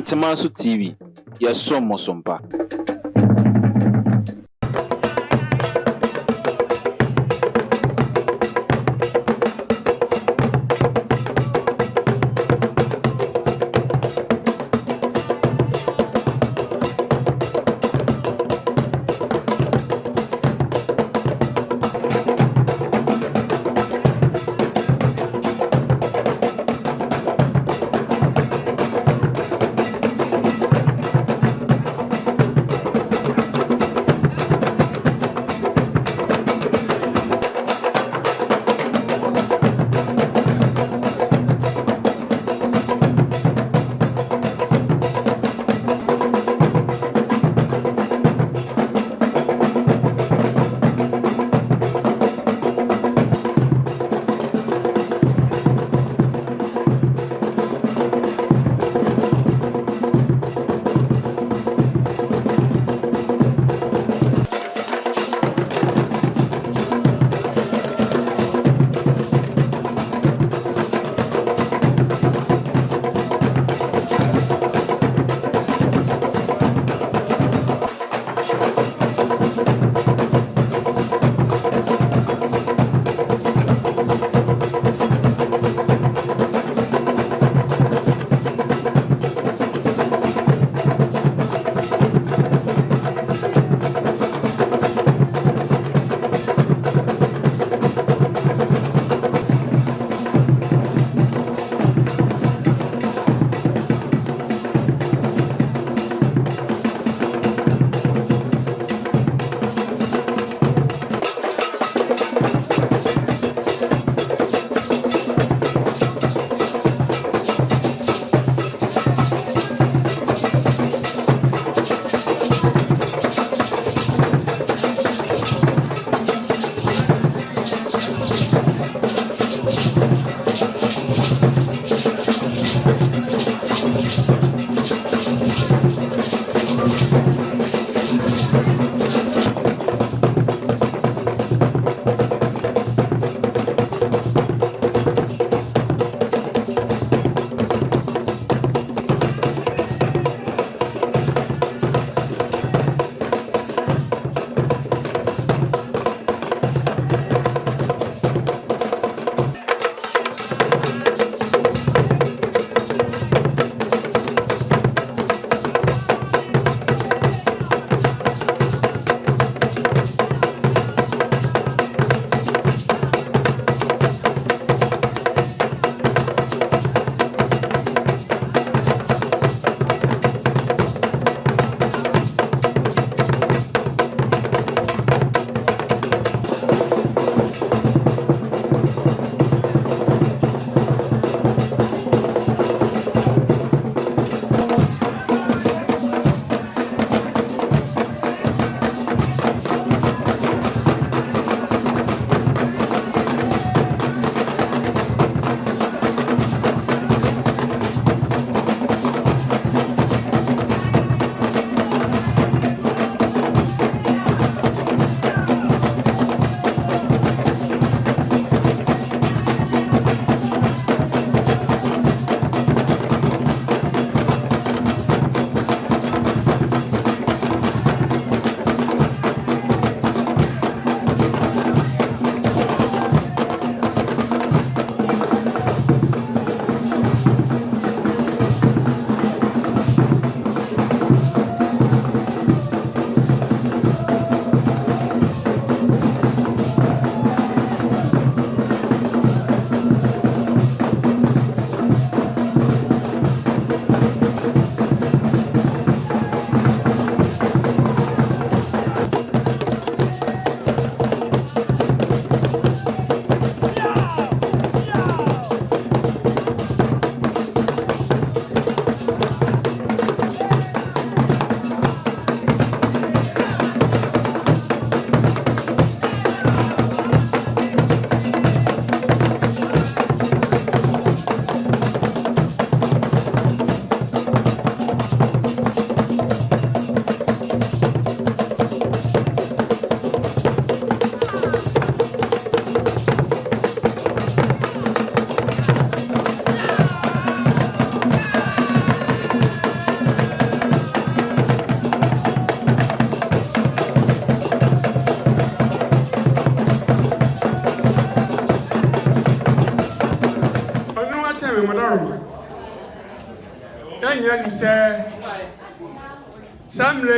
Antimanso TV, yɛsom sompa.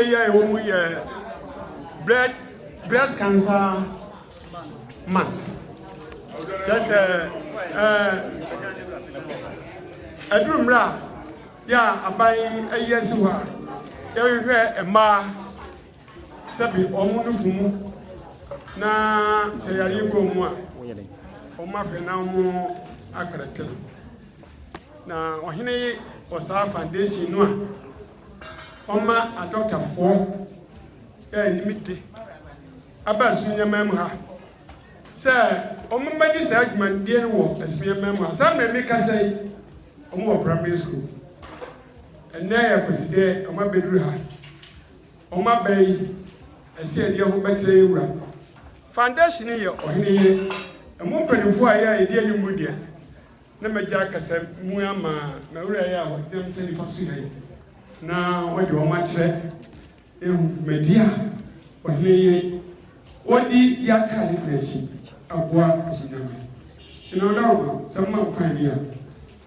year we breast cancer month. That's a drum ra. Yeah, I buy a year so. Yeah, a ma. Sabi omu fumu na se yari go mu a o ma fe na mu akarate na ohene osa foundation no a o ma a doctor for limite aba sunya mem ha se o ma ba di sa adman die no asunya mem ha sa me me ka sai o mu primary school and na Akwasidae o ma bedru ha o ma bai ese dia ho betre ewura foundation ye ohene emu penifo aya e dia nyumu dia na magya kasa mu ama na wura ya ho dem tani fasu hai na wodi o ma kire ehu media ohene wodi ya ka ni krechi aboa kusunyama ina dawo samma kwan dia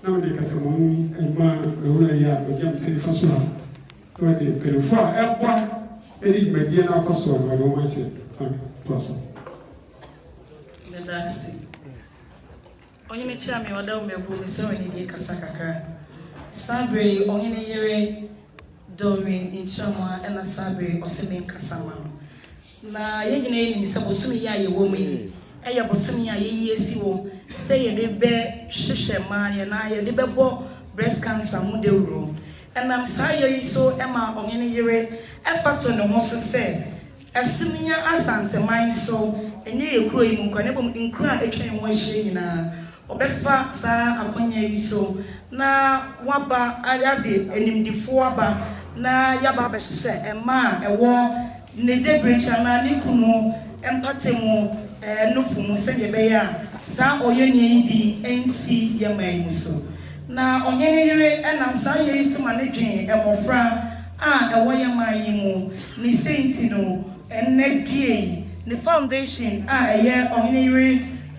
na wodi kasa mu ema wura ya o dem tani fasu ha wodi penifo eboa Any media now cost of my own person. That's only chami wada umeguru so ni kasakaka. Sabre only yere during NTRAMA and sabre oseme kasama. Na yegine ni sabosumi ya yewomi. Eya bosumi ya yesi wo. Say ye be shishema ya na ye be bo breast cancer mu de uro. And I'm sorry so Emma only yere effort no mo so say Essumenya asante man so enye ekuro yi mu kwa ne bom nkura etwen wo hye nyina obefa sa akonya yi so na waba ayabe enimdifo aba na yaba be hye ema ewo ne debrecha na ne kunu empatemu nufumu se ye be ya sa oyenye yi bi ensi ye man so na onyene yire enam sa ye yi tuma ne dwen emofra ewo ye man yi mu ni senti no enedie the foundation eye only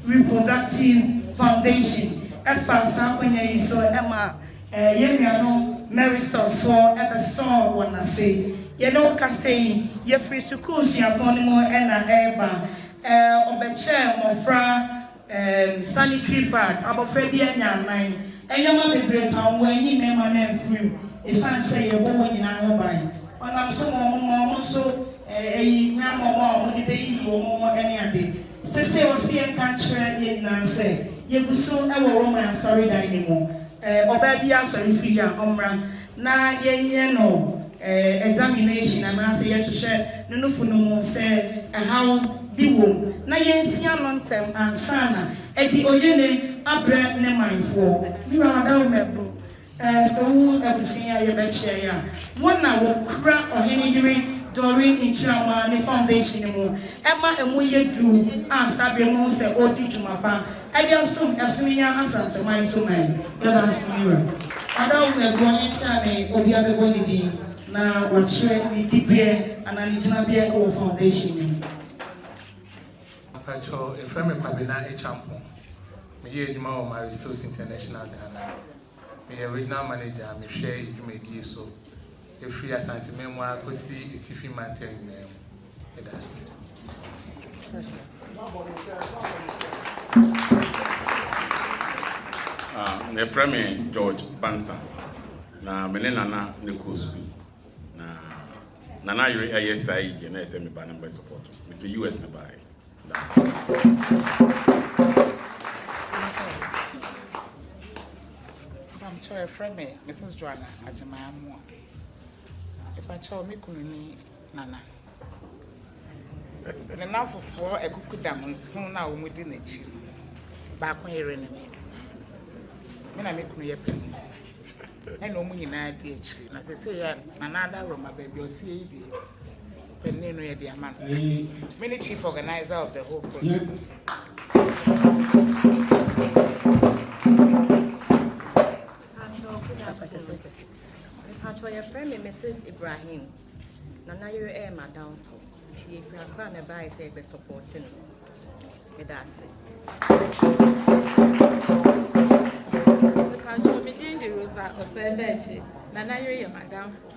reproductive foundation efasa kwenya yi so ema ye nuano Marisol so ebe so wona say ye no ka say ye free schools ya ponimo ena eba obeche mofra sanitary pad abofra bi anya nan enyoma bebre kan wo anyi mema na afrim esan say ye bo nyina ho ban onam so mo so na mama mo di be yi wo any ade sese o si en kan kire ye nyina say ye guso e wo Roman sorry dai ni mo oba bi asori free ya omra na ye nye no examination na say ye hye no funu mo say how bi wo na ye nsia no ntem ansana e di oyene abre ne manfo bi wa da wo mebro so wu abusia ye be chia ya wona wo kra ohene yiri during NTRAMA the foundation mo ema emu ye du answer be mo say odi jumapa I dey assume Essumenya asante man so man that has to be ada we go yin chame obi abego ni bi na wa chere ni dibie analitina bia o foundation Pacho e frame kwabena e champion me ye eduma o Resource International Ghana me original manager me share edumedi so e free asante memwa KUSI etifi maintain name edas ne frame George Bansa na menena na ne KUSI na na yuri ASI de na SM ba number support with the US na buy I'm sure frame Mrs. Joanna Ajamamu. If I told me Kunini Nana. Enough for a good damn soon now within it. Back when you're in me. When I make me a penny. I know me in idea, as I say, another room, my baby, or TAD. Penny, no idea, man. Many chief organizer of the whole program. Your friend Mrs. Ibrahim. Nana you madam for. If you are crying by say be supporting me that's it. Because you be doing the rosa of a Nana you madam for.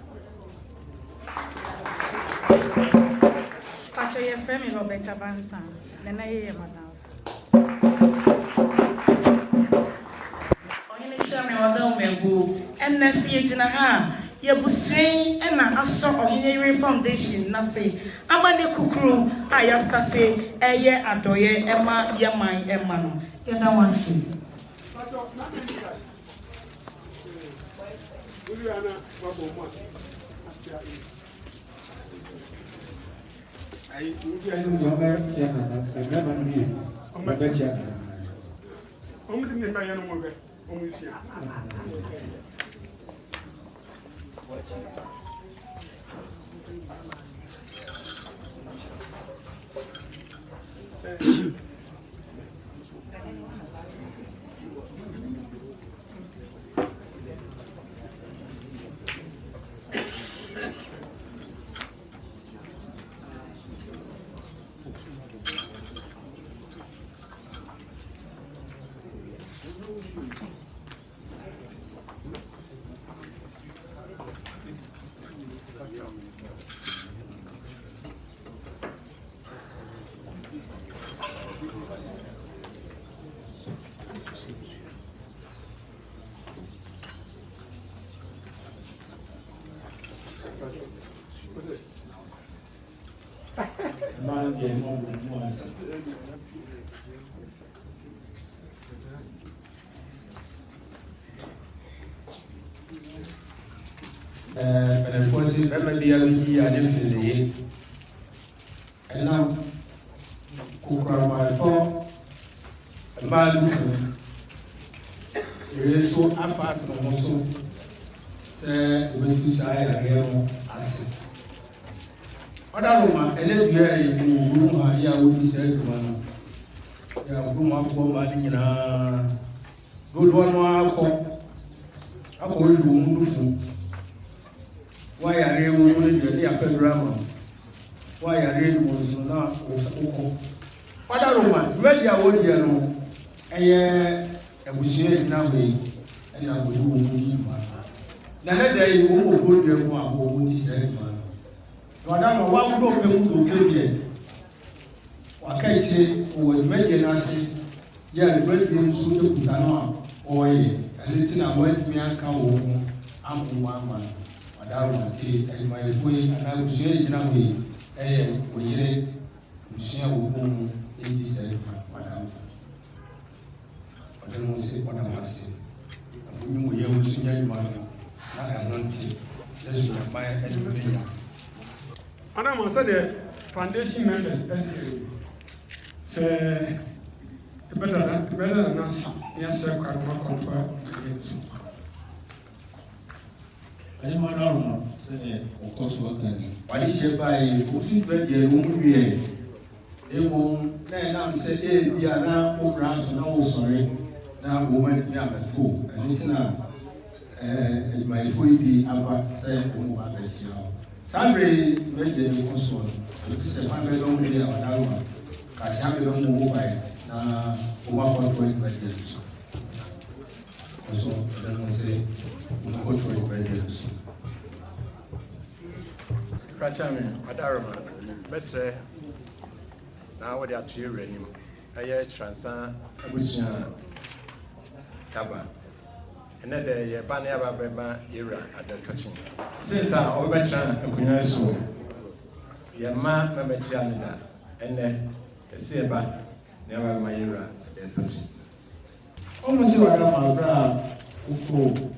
Pacho ye frame Roberta Bansan. Nana ye madam. Oyene chame wada umegu. NSC ejina ha. Ye busrei ena aso Oyenyere Foundation na se. Amade kukuru aya starte eye adoye ema yeman ema no. Yeda wansi. Madam, the foundation members say better than us. Yes, sir. Any man, say, of course, what can you? Why is she by Kusi Bedia? They won't let them say, we are now programs, no, sorry. Now, woman, now a fool, and it's now. My food be about saying, oh, I bet you. Saturday, make the console. If it's a family long day, I can't be on the mobile. Now, 1.20 budgets. So, let me say, 1.20 budgets. Rachami, Adarama, Mestre, now what they are cheering. I hear Transa, Abusia, Kaba. And then the Bania Baba era at the touching. Since I overturn a Kunaso, Yama Mametiana, and then the Seba, never my era at the touching. Almost what I'm about, who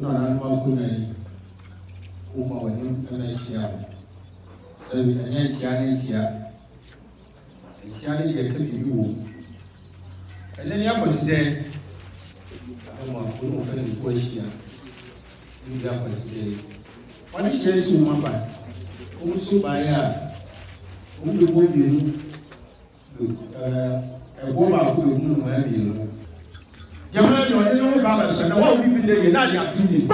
no, I'm not going to Uma and I shall. So we can end Shania, and Shani get to you. And then I was there. Question. What is says to Mamba? Also by only woman, a woman who will move my view. Yamma, you know, brothers, and what we've been there, not to me.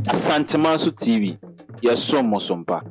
Asantemaso TV, Yesomosompa.